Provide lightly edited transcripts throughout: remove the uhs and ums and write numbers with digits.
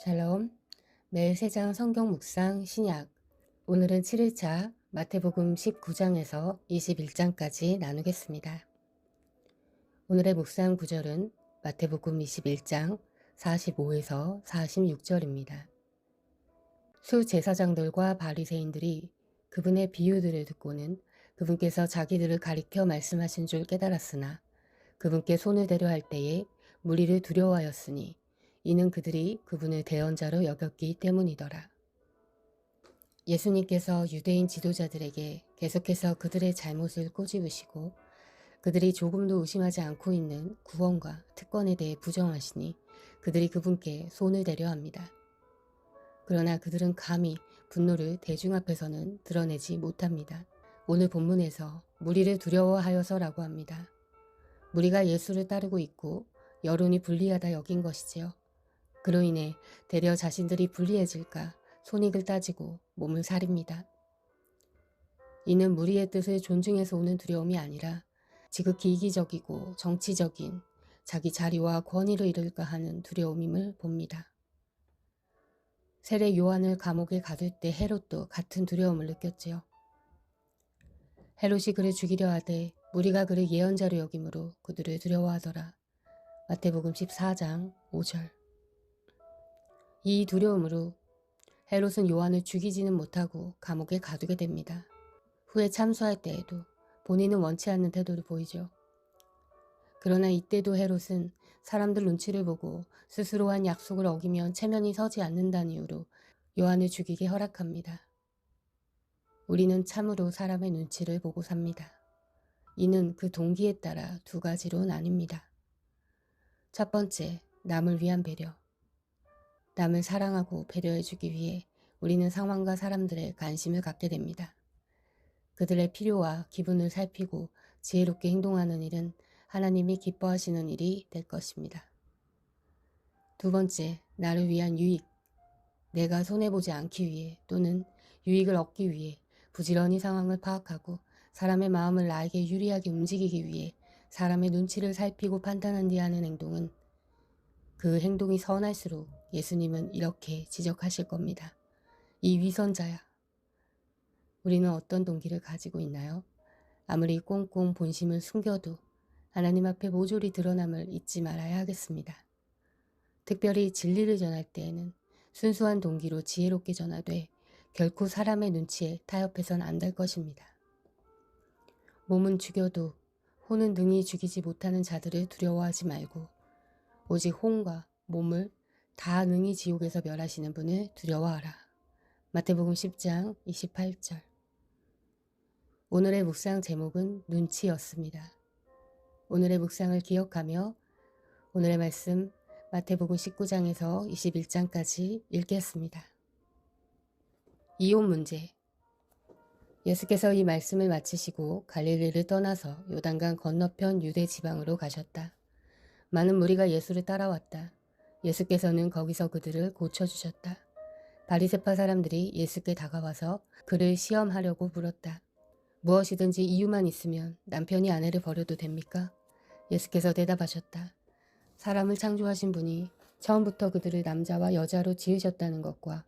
샬롬, 매일 3장 성경 묵상 신약. 오늘은 7일차 마태복음 19장에서 21장까지 나누겠습니다. 오늘의 묵상 구절은 마태복음 21장 45에서 46절입니다. 수제사장들과 바리새인들이 그분의 비유들을 듣고는 그분께서 자기들을 가리켜 말씀하신 줄 깨달았으나 그분께 손을 대려 할 때에 무리를 두려워하였으니 이는 그들이 그분을 대언자로 여겼기 때문이더라. 예수님께서 유대인 지도자들에게 계속해서 그들의 잘못을 꼬집으시고 그들이 조금도 의심하지 않고 있는 구원과 특권에 대해 부정하시니 그들이 그분께 손을 대려 합니다. 그러나 그들은 감히 분노를 대중 앞에서는 드러내지 못합니다. 오늘 본문에서 무리를 두려워하여서라고 합니다. 무리가 예수를 따르고 있고 여론이 불리하다 여긴 것이지요. 그로 인해 되려 자신들이 불리해질까 손익을 따지고 몸을 사립니다. 이는 무리의 뜻을 존중해서 오는 두려움이 아니라 지극히 이기적이고 정치적인 자기 자리와 권위를 잃을까 하는 두려움임을 봅니다. 세례 요한을 감옥에 가둘 때 헤롯도 같은 두려움을 느꼈지요. 헤롯이 그를 죽이려 하되 무리가 그를 예언자로 여김으로 그들을 두려워하더라. 마태복음 14장 5절. 이 두려움으로 헤롯은 요한을 죽이지는 못하고 감옥에 가두게 됩니다. 후에 참수할 때에도 본인은 원치 않는 태도를 보이죠. 그러나 이때도 헤롯은 사람들 눈치를 보고 스스로 한 약속을 어기면 체면이 서지 않는다는 이유로 요한을 죽이게 허락합니다. 우리는 참으로 사람의 눈치를 보고 삽니다. 이는 그 동기에 따라 두 가지로 나뉩니다. 첫 번째, 남을 위한 배려. 남을 사랑하고 배려해주기 위해 우리는 상황과 사람들의 관심을 갖게 됩니다. 그들의 필요와 기분을 살피고 지혜롭게 행동하는 일은 하나님이 기뻐하시는 일이 될 것입니다. 두 번째, 나를 위한 유익. 내가 손해보지 않기 위해 또는 유익을 얻기 위해 부지런히 상황을 파악하고 사람의 마음을 나에게 유리하게 움직이기 위해 사람의 눈치를 살피고 판단한 뒤 하는 행동은 그 행동이 선할수록 예수님은 이렇게 지적하실 겁니다. 이 위선자야. 우리는 어떤 동기를 가지고 있나요? 아무리 꽁꽁 본심을 숨겨도 하나님 앞에 모조리 드러남을 잊지 말아야 하겠습니다. 특별히 진리를 전할 때에는 순수한 동기로 지혜롭게 전하되 결코 사람의 눈치에 타협해선 안 될 것입니다. 몸은 죽여도 혼은 능히 죽이지 못하는 자들을 두려워하지 말고 오직 혼과 몸을 다 능히 지옥에서 멸하시는 분을 두려워하라. 마태복음 10장 28절. 오늘의 묵상 제목은 눈치였습니다. 오늘의 묵상을 기억하며 오늘의 말씀 마태복음 19장에서 21장까지 읽겠습니다. 이혼 문제. 예수께서 이 말씀을 마치시고 갈릴리를 떠나서 요단강 건너편 유대 지방으로 가셨다. 많은 무리가 예수를 따라왔다. 예수께서는 거기서 그들을 고쳐주셨다. 바리새파 사람들이 예수께 다가와서 그를 시험하려고 물었다. 무엇이든지 이유만 있으면 남편이 아내를 버려도 됩니까? 예수께서 대답하셨다. 사람을 창조하신 분이 처음부터 그들을 남자와 여자로 지으셨다는 것과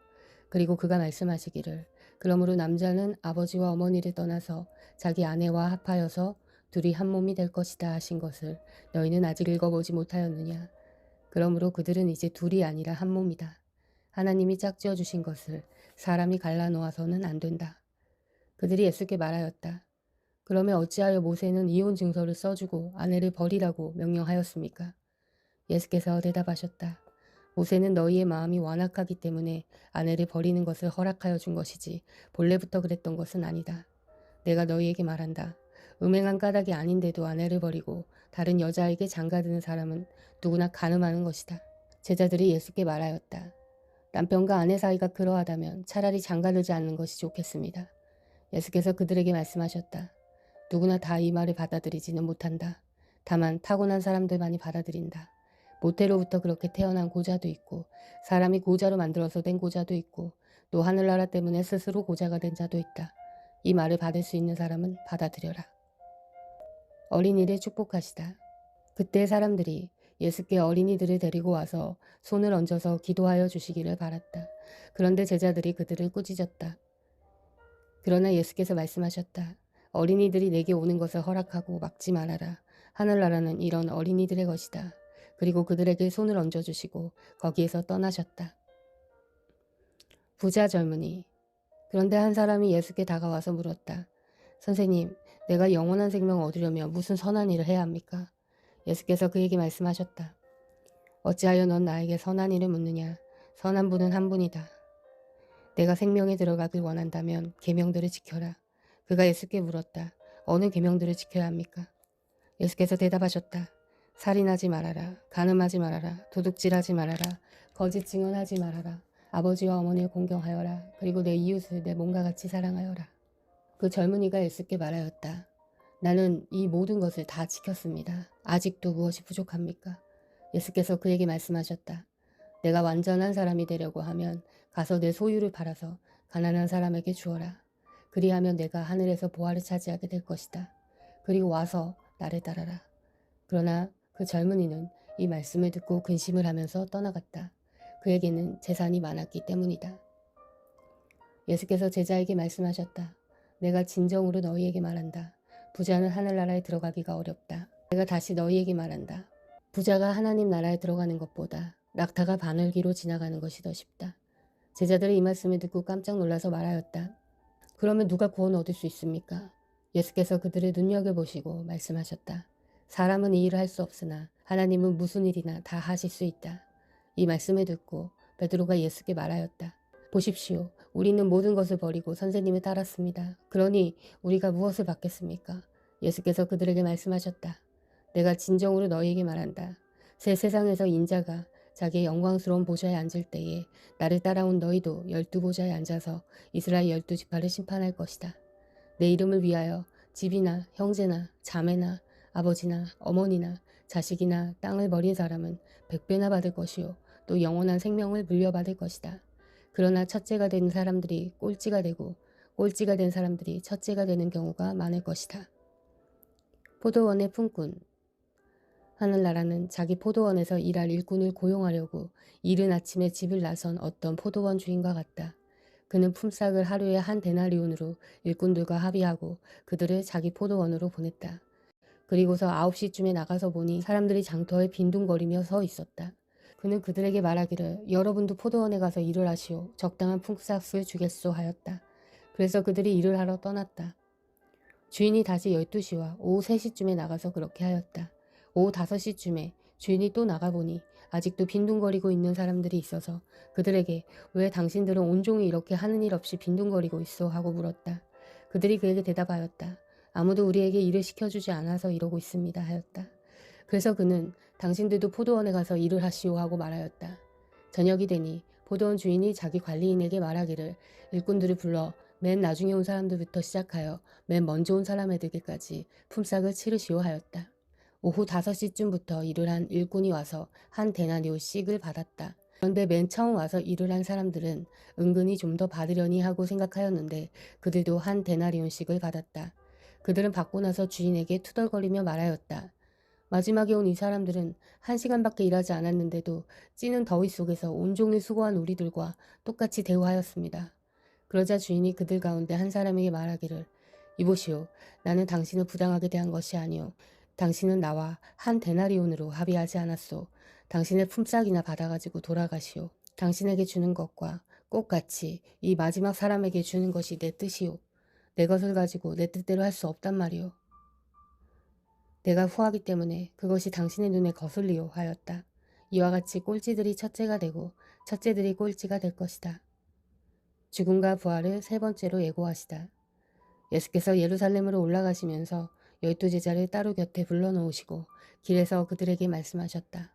그리고 그가 말씀하시기를 그러므로 남자는 아버지와 어머니를 떠나서 자기 아내와 합하여서 둘이 한 몸이 될 것이다 하신 것을 너희는 아직 읽어보지 못하였느냐. 그러므로 그들은 이제 둘이 아니라 한 몸이다. 하나님이 짝지어 주신 것을 사람이 갈라놓아서는 안 된다. 그들이 예수께 말하였다. 그러면 어찌하여 모세는 이혼 증서를 써주고 아내를 버리라고 명령하였습니까? 예수께서 대답하셨다. 모세는 너희의 마음이 완악하기 때문에 아내를 버리는 것을 허락하여 준 것이지 본래부터 그랬던 것은 아니다. 내가 너희에게 말한다. 음행한 까닭이 아닌데도 아내를 버리고 다른 여자에게 장가드는 사람은 누구나 간음하는 것이다. 제자들이 예수께 말하였다. 남편과 아내 사이가 그러하다면 차라리 장가들지 않는 것이 좋겠습니다. 예수께서 그들에게 말씀하셨다. 누구나 다 이 말을 받아들이지는 못한다. 다만 타고난 사람들만이 받아들인다. 모태로부터 그렇게 태어난 고자도 있고 사람이 고자로 만들어서 된 고자도 있고 또 하늘나라 때문에 스스로 고자가 된 자도 있다. 이 말을 받을 수 있는 사람은 받아들여라. 어린이를 축복하시다. 그때 사람들이 예수께 어린이들을 데리고 와서 손을 얹어서 기도하여 주시기를 바랐다. 그런데 제자들이 그들을 꾸짖었다. 그러나 예수께서 말씀하셨다. 어린이들이 내게 오는 것을 허락하고 막지 말아라. 하늘나라는 이런 어린이들의 것이다. 그리고 그들에게 손을 얹어주시고 거기에서 떠나셨다. 부자 젊은이. 그런데 한 사람이 예수께 다가와서 물었다. 선생님, 내가 영원한 생명을 얻으려면 무슨 선한 일을 해야 합니까? 예수께서 그에게 말씀하셨다. 어찌하여 넌 나에게 선한 일을 묻느냐? 선한 분은 한 분이다. 내가 생명에 들어가길 원한다면 계명들을 지켜라. 그가 예수께 물었다. 어느 계명들을 지켜야 합니까? 예수께서 대답하셨다. 살인하지 말아라. 간음하지 말아라. 도둑질하지 말아라. 거짓 증언하지 말아라. 아버지와 어머니를 공경하여라. 그리고 내 이웃을 내 몸과 같이 사랑하여라. 그 젊은이가 예수께 말하였다. 나는 이 모든 것을 다 지켰습니다. 아직도 무엇이 부족합니까? 예수께서 그에게 말씀하셨다. 내가 완전한 사람이 되려고 하면 가서 내 소유를 팔아서 가난한 사람에게 주어라. 그리하면 내가 하늘에서 보화를 차지하게 될 것이다. 그리고 와서 나를 따라라. 그러나 그 젊은이는 이 말씀을 듣고 근심을 하면서 떠나갔다. 그에게는 재산이 많았기 때문이다. 예수께서 제자에게 말씀하셨다. 내가 진정으로 너희에게 말한다. 부자는 하늘나라에 들어가기가 어렵다. 내가 다시 너희에게 말한다. 부자가 하나님 나라에 들어가는 것보다 낙타가 바늘기로 지나가는 것이 더 쉽다. 제자들이 이 말씀을 듣고 깜짝 놀라서 말하였다. 그러면 누가 구원을 얻을 수 있습니까? 예수께서 그들을 눈여겨보시고 말씀하셨다. 사람은 이 일을 할 수 없으나 하나님은 무슨 일이나 다 하실 수 있다. 이 말씀을 듣고 베드로가 예수께 말하였다. 보십시오. 우리는 모든 것을 버리고 선생님을 따랐습니다. 그러니 우리가 무엇을 받겠습니까? 예수께서 그들에게 말씀하셨다. 내가 진정으로 너희에게 말한다. 새 세상에서 인자가 자기의 영광스러운 보좌에 앉을 때에 나를 따라온 너희도 12보좌에 앉아서 이스라엘 12지파를 심판할 것이다. 내 이름을 위하여 집이나 형제나 자매나 아버지나 어머니나 자식이나 땅을 버린 사람은 100배나 받을 것이요 또 영원한 생명을 물려받을 것이다. 그러나 첫째가 된 사람들이 꼴찌가 되고 꼴찌가 된 사람들이 첫째가 되는 경우가 많을 것이다. 포도원의 품꾼. 하늘나라는 자기 포도원에서 일할 일꾼을 고용하려고 이른 아침에 집을 나선 어떤 포도원 주인과 같다. 그는 품삯을 하루에 한 데나리온으로 일꾼들과 합의하고 그들을 자기 포도원으로 보냈다. 그리고서 9시쯤에 나가서 보니 사람들이 장터에 빈둥거리며 서 있었다. 그는 그들에게 말하기를 여러분도 포도원에 가서 일을 하시오. 적당한 품삯을 주겠소 하였다. 그래서 그들이 일을 하러 떠났다. 주인이 다시 12시와 오후 3시쯤에 나가서 그렇게 하였다. 오후 5시쯤에 주인이 또 나가보니 아직도 빈둥거리고 있는 사람들이 있어서 그들에게 왜 당신들은 온종일 이렇게 하는 일 없이 빈둥거리고 있어 하고 물었다. 그들이 그에게 대답하였다. 아무도 우리에게 일을 시켜주지 않아서 이러고 있습니다 하였다. 그래서 그는 당신들도 포도원에 가서 일을 하시오 하고 말하였다. 저녁이 되니 포도원 주인이 자기 관리인에게 말하기를 일꾼들을 불러 맨 나중에 온 사람들부터 시작하여 맨 먼저 온 사람애들에게까지 품삯을 치르시오 하였다. 오후 5시쯤부터 일을 한 일꾼이 와서 한 데나리온씩을 받았다. 그런데 맨 처음 와서 일을 한 사람들은 은근히 좀 더 받으려니 하고 생각하였는데 그들도 한 데나리온씩을 받았다. 그들은 받고 나서 주인에게 투덜거리며 말하였다. 마지막에 온 이 사람들은 1시간밖에 일하지 않았는데도 찌는 더위 속에서 온종일 수고한 우리들과 똑같이 대우하였습니다. 그러자 주인이 그들 가운데 한 사람에게 말하기를 이보시오. 나는 당신을 부당하게 대한 것이 아니오. 당신은 나와 한 데나리온으로 합의하지 않았소. 당신의 품삯이나 받아가지고 돌아가시오. 당신에게 주는 것과 똑같이 이 마지막 사람에게 주는 것이 내 뜻이오. 내 것을 가지고 내 뜻대로 할 수 없단 말이오. 내가 후하기 때문에 그것이 당신의 눈에 거슬리오 하였다. 이와 같이 꼴찌들이 첫째가 되고 첫째들이 꼴찌가 될 것이다. 죽음과 부활을 세 번째로 예고하시다. 예수께서 예루살렘으로 올라가시면서 12제자를 따로 곁에 불러놓으시고 길에서 그들에게 말씀하셨다.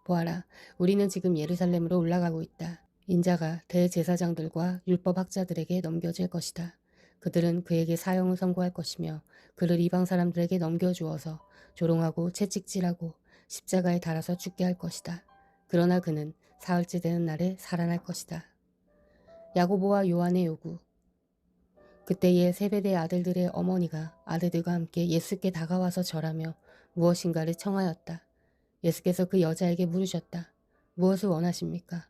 보아라, 우리는 지금 예루살렘으로 올라가고 있다. 인자가 대제사장들과 율법학자들에게 넘겨질 것이다. 그들은 그에게 사형을 선고할 것이며 그를 이방 사람들에게 넘겨주어서 조롱하고 채찍질하고 십자가에 달아서 죽게 할 것이다. 그러나 그는 사흘째 되는 날에 살아날 것이다. 야고보와 요한의 요구. 그때에 세베대 아들들의 어머니가 아들들과 함께 예수께 다가와서 절하며 무엇인가를 청하였다. 예수께서 그 여자에게 물으셨다. 무엇을 원하십니까?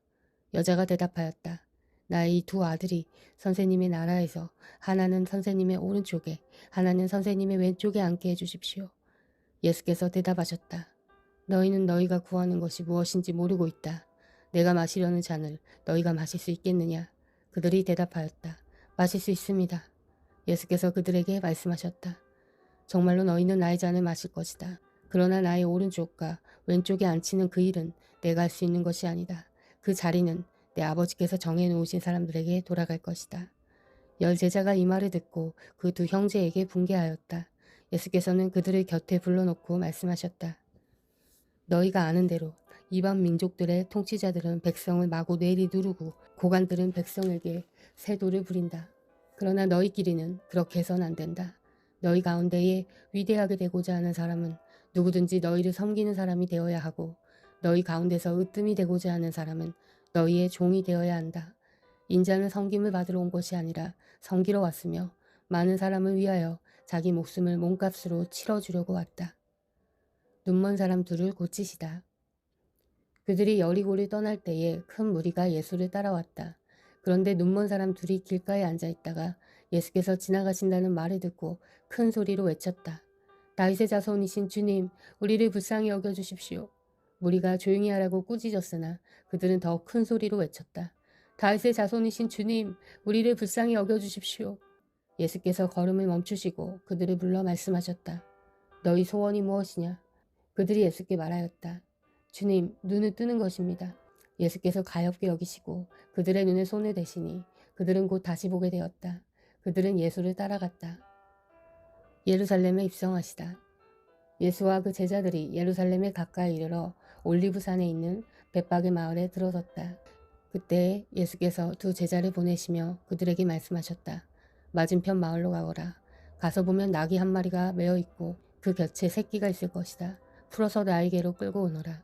여자가 대답하였다. 나의 이 두 아들이 선생님의 나라에서 하나는 선생님의 오른쪽에 하나는 선생님의 왼쪽에 앉게 해주십시오. 예수께서 대답하셨다. 너희는 너희가 구하는 것이 무엇인지 모르고 있다. 내가 마시려는 잔을 너희가 마실 수 있겠느냐? 그들이 대답하였다. 마실 수 있습니다. 예수께서 그들에게 말씀하셨다. 정말로 너희는 나의 잔을 마실 것이다. 그러나 나의 오른쪽과 왼쪽에 앉히는 그 일은 내가 할 수 있는 것이 아니다. 그 자리는 내 아버지께서 정해놓으신 사람들에게 돌아갈 것이다. 열 제자가 이 말을 듣고 그 두 형제에게 분개하였다. 예수께서는 그들을 곁에 불러놓고 말씀하셨다. 너희가 아는 대로 이방 민족들의 통치자들은 백성을 마구 뇌리 누르고 고관들은 백성에게 세도를 부린다. 그러나 너희끼리는 그렇게 해서는 안 된다. 너희 가운데에 위대하게 되고자 하는 사람은 누구든지 너희를 섬기는 사람이 되어야 하고 너희 가운데서 으뜸이 되고자 하는 사람은 너희의 종이 되어야 한다. 인자는 섬김을 받으러 온 것이 아니라 섬기러 왔으며 많은 사람을 위하여 자기 목숨을 몸값으로 치러주려고 왔다. 눈먼 사람 둘을 고치시다. 그들이 여리고를 떠날 때에 큰 무리가 예수를 따라왔다. 그런데 눈먼 사람 둘이 길가에 앉아있다가 예수께서 지나가신다는 말을 듣고 큰 소리로 외쳤다. 다윗의 자손이신 주님, 우리를 불쌍히 여겨주십시오. 무리가 조용히 하라고 꾸짖었으나 그들은 더 큰 소리로 외쳤다. 다윗의 자손이신 주님, 우리를 불쌍히 여겨주십시오. 예수께서 걸음을 멈추시고 그들을 불러 말씀하셨다. 너희 소원이 무엇이냐? 그들이 예수께 말하였다. 주님, 눈을 뜨는 것입니다. 예수께서 가엾게 여기시고 그들의 눈에 손을 대시니 그들은 곧 다시 보게 되었다. 그들은 예수를 따라갔다. 예루살렘에 입성하시다. 예수와 그 제자들이 예루살렘에 가까이 이르러 올리브산에 있는 벳박의 마을에 들어섰다. 그때 예수께서 두 제자를 보내시며 그들에게 말씀하셨다. 맞은편 마을로 가거라. 가서 보면 낙이 한 마리가 메어 있고 그 곁에 새끼가 있을 것이다. 풀어서 나에게로 끌고 오너라.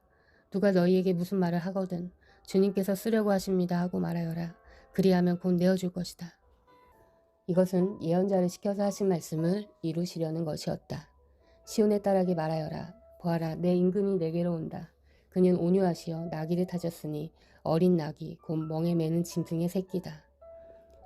누가 너희에게 무슨 말을 하거든 주님께서 쓰려고 하십니다 하고 말하여라. 그리하면 곧 내어줄 것이다. 이것은 예언자를 시켜서 하신 말씀을 이루시려는 것이었다. 시온의 딸에게 말하여라. 보아라, 내 임금이 내게로 온다. 그는 온유하시어 나귀를 타셨으니 어린 나귀 곧 멍에 매는 짐승의 새끼다.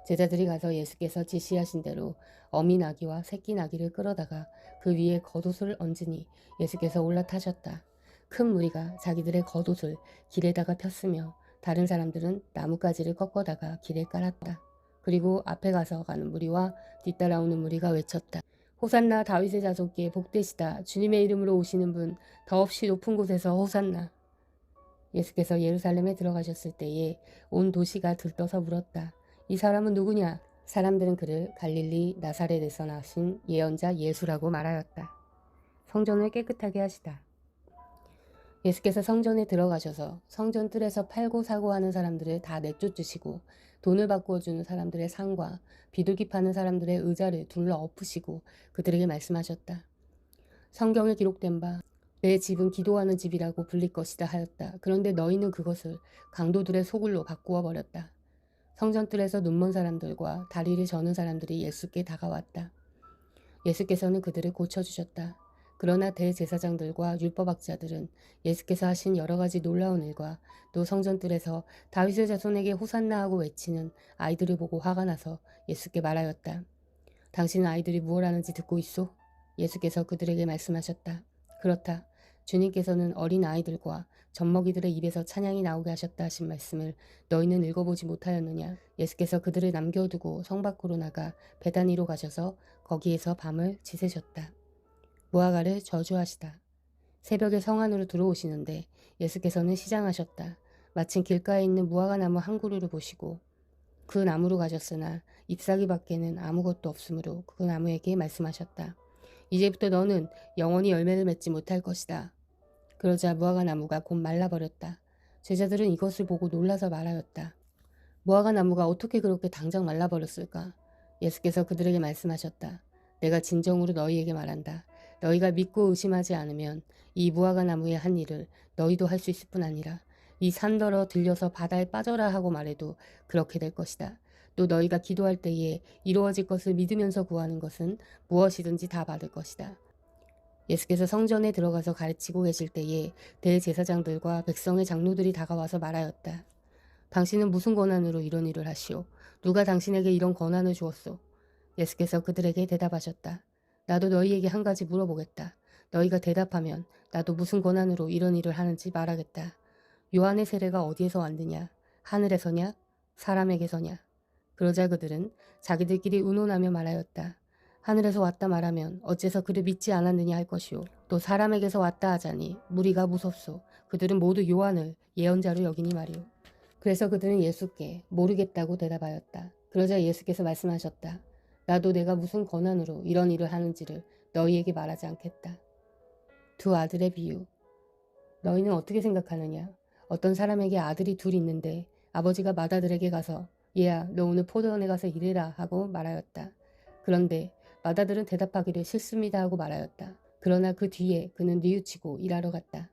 제자들이 가서 예수께서 지시하신 대로 어미 나귀와 새끼 나귀를 끌어다가 그 위에 겉옷을 얹으니 예수께서 올라타셨다. 큰 무리가 자기들의 겉옷을 길에다가 폈으며 다른 사람들은 나뭇가지를 꺾어다가 길에 깔았다. 그리고 앞에 가서 가는 무리와 뒤따라오는 무리가 외쳤다. 호산나 다윗의 자손께 복되시다. 주님의 이름으로 오시는 분 더없이 높은 곳에서 호산나. 예수께서 예루살렘에 들어가셨을 때에 온 도시가 들떠서 물었다. 이 사람은 누구냐? 사람들은 그를 갈릴리 나사렛에서 나신 예언자 예수라고 말하였다. 성전을 깨끗하게 하시다. 예수께서 성전에 들어가셔서 성전 뜰에서 팔고 사고 하는 사람들을 다 내쫓으시고 돈을 바꾸어 주는 사람들의 상과 비둘기 파는 사람들의 의자를 둘러 엎으시고 그들에게 말씀하셨다. 성경에 기록된 바 내 집은 기도하는 집이라고 불릴 것이다 하였다. 그런데 너희는 그것을 강도들의 소굴로 바꾸어 버렸다. 성전뜰에서 눈먼 사람들과 다리를 저는 사람들이 예수께 다가왔다. 예수께서는 그들을 고쳐주셨다. 그러나 대제사장들과 율법학자들은 예수께서 하신 여러 가지 놀라운 일과 또 성전뜰에서 다윗의 자손에게 호산나 하고 외치는 아이들을 보고 화가 나서 예수께 말하였다. 당신은 아이들이 무엇 하는지 듣고 있소? 예수께서 그들에게 말씀하셨다. 그렇다. 주님께서는 어린 아이들과 젖먹이들의 입에서 찬양이 나오게 하셨다 하신 말씀을 너희는 읽어보지 못하였느냐. 예수께서 그들을 남겨두고 성 밖으로 나가 베다니로 가셔서 거기에서 밤을 지새셨다. 무화과를 저주하시다. 새벽에 성 안으로 들어오시는데 예수께서는 시장하셨다. 마침 길가에 있는 무화과 나무 한 그루를 보시고 그 나무로 가셨으나 잎사귀 밖에는 아무것도 없으므로 그 나무에게 말씀하셨다. 이제부터 너는 영원히 열매를 맺지 못할 것이다. 그러자 무화과 나무가 곧 말라버렸다. 제자들은 이것을 보고 놀라서 말하였다. 무화과 나무가 어떻게 그렇게 당장 말라버렸을까? 예수께서 그들에게 말씀하셨다. 내가 진정으로 너희에게 말한다. 너희가 믿고 의심하지 않으면 이 무화과 나무의 한 일을 너희도 할 수 있을 뿐 아니라 이 산더러 들려서 바다에 빠져라 하고 말해도 그렇게 될 것이다. 또 너희가 기도할 때에 이루어질 것을 믿으면서 구하는 것은 무엇이든지 다 받을 것이다. 예수께서 성전에 들어가서 가르치고 계실 때에 대제사장들과 백성의 장로들이 다가와서 말하였다. 당신은 무슨 권한으로 이런 일을 하시오? 누가 당신에게 이런 권한을 주었소? 예수께서 그들에게 대답하셨다. 나도 너희에게 한 가지 물어보겠다. 너희가 대답하면 나도 무슨 권한으로 이런 일을 하는지 말하겠다. 요한의 세례가 어디에서 왔느냐? 하늘에서냐? 사람에게서냐? 그러자 그들은 자기들끼리 의논하며 말하였다. 하늘에서 왔다 말하면 어째서 그를 믿지 않았느냐 할 것이요. 또 사람에게서 왔다 하자니 무리가 무섭소. 그들은 모두 요한을 예언자로 여기니 말이오. 그래서 그들은 예수께 모르겠다고 대답하였다. 그러자 예수께서 말씀하셨다. 나도 내가 무슨 권한으로 이런 일을 하는지를 너희에게 말하지 않겠다. 두 아들의 비유. 너희는 어떻게 생각하느냐? 어떤 사람에게 아들이 둘 있는데 아버지가 맏아들에게 가서 얘야 너 오늘 포도원에 가서 일해라 하고 말하였다. 그런데 맏아들은 대답하기를 싫습니다 하고 말하였다. 그러나 그 뒤에 그는 뉘우치고 일하러 갔다.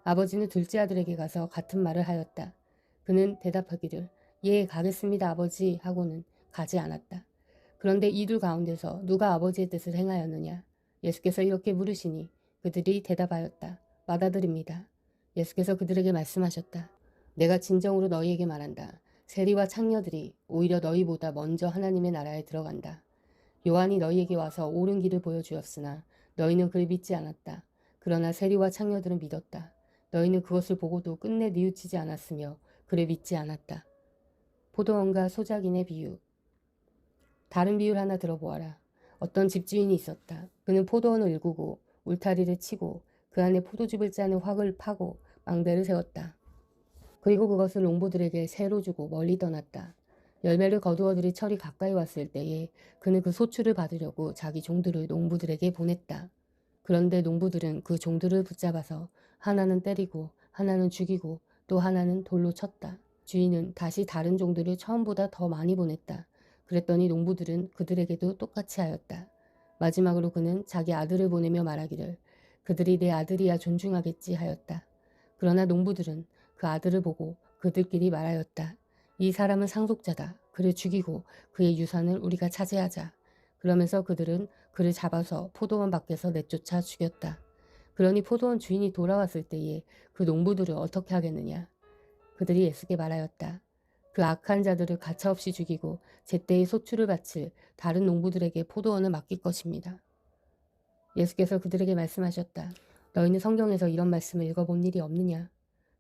아버지는 둘째 아들에게 가서 같은 말을 하였다. 그는 대답하기를 예 가겠습니다 아버지 하고는 가지 않았다. 그런데 이 둘 가운데서 누가 아버지의 뜻을 행하였느냐? 예수께서 이렇게 물으시니 그들이 대답하였다. 맏아들입니다. 예수께서 그들에게 말씀하셨다. 내가 진정으로 너희에게 말한다. 세리와 창녀들이 오히려 너희보다 먼저 하나님의 나라에 들어간다. 요한이 너희에게 와서 옳은 길을 보여주었으나 너희는 그를 믿지 않았다. 그러나 세리와 창녀들은 믿었다. 너희는 그것을 보고도 끝내 뉘우치지 않았으며 그를 믿지 않았다. 포도원과 소작인의 비유. 다른 비유를 하나 들어보아라. 어떤 집주인이 있었다. 그는 포도원을 일구고 울타리를 치고 그 안에 포도즙을 짜는 확을 파고 망대를 세웠다. 그리고 그것을 농부들에게 새로 주고 멀리 떠났다. 열매를 거두어들이 철이 가까이 왔을 때에 그는 그 소출을 받으려고 자기 종들을 농부들에게 보냈다. 그런데 농부들은 그 종들을 붙잡아서 하나는 때리고 하나는 죽이고 또 하나는 돌로 쳤다. 주인은 다시 다른 종들을 처음보다 더 많이 보냈다. 그랬더니 농부들은 그들에게도 똑같이 하였다. 마지막으로 그는 자기 아들을 보내며 말하기를 그들이 내 아들이야 존중하겠지 하였다. 그러나 농부들은 그 아들을 보고 그들끼리 말하였다. 이 사람은 상속자다. 그를 죽이고 그의 유산을 우리가 차지하자. 그러면서 그들은 그를 잡아서 포도원 밖에서 내쫓아 죽였다. 그러니 포도원 주인이 돌아왔을 때에 그 농부들을 어떻게 하겠느냐. 그들이 예수께 말하였다. 그 악한 자들을 가차없이 죽이고 제때의 소출을 바칠 다른 농부들에게 포도원을 맡길 것입니다. 예수께서 그들에게 말씀하셨다. 너희는 성경에서 이런 말씀을 읽어본 일이 없느냐.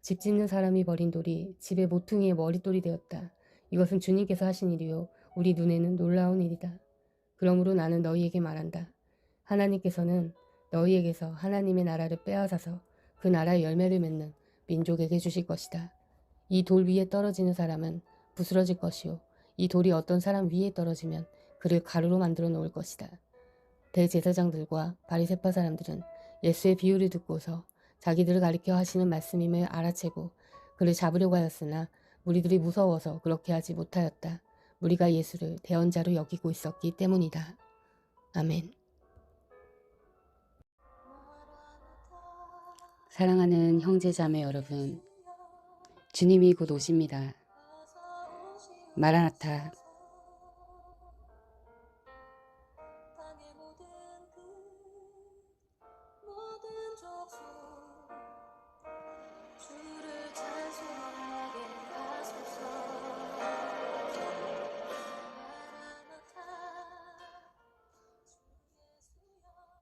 집 짓는 사람이 버린 돌이 집의 모퉁이의 머릿돌이 되었다. 이것은 주님께서 하신 일이요 우리 눈에는 놀라운 일이다. 그러므로 나는 너희에게 말한다. 하나님께서는 너희에게서 하나님의 나라를 빼앗아서 그 나라의 열매를 맺는 민족에게 주실 것이다. 이 돌 위에 떨어지는 사람은 부스러질 것이요 이 돌이 어떤 사람 위에 떨어지면 그를 가루로 만들어 놓을 것이다. 대제사장들과 바리새파 사람들은 예수의 비유를 듣고서 자기들을 가리켜 하시는 말씀임을 알아채고 그를 잡으려고 하였으나 무리들이 무서워서 그렇게 하지 못하였다. 무리가 예수를 대언자로 여기고 있었기 때문이다. 아멘. 사랑하는 형제자매 여러분, 주님이 곧 오십니다. 마라나타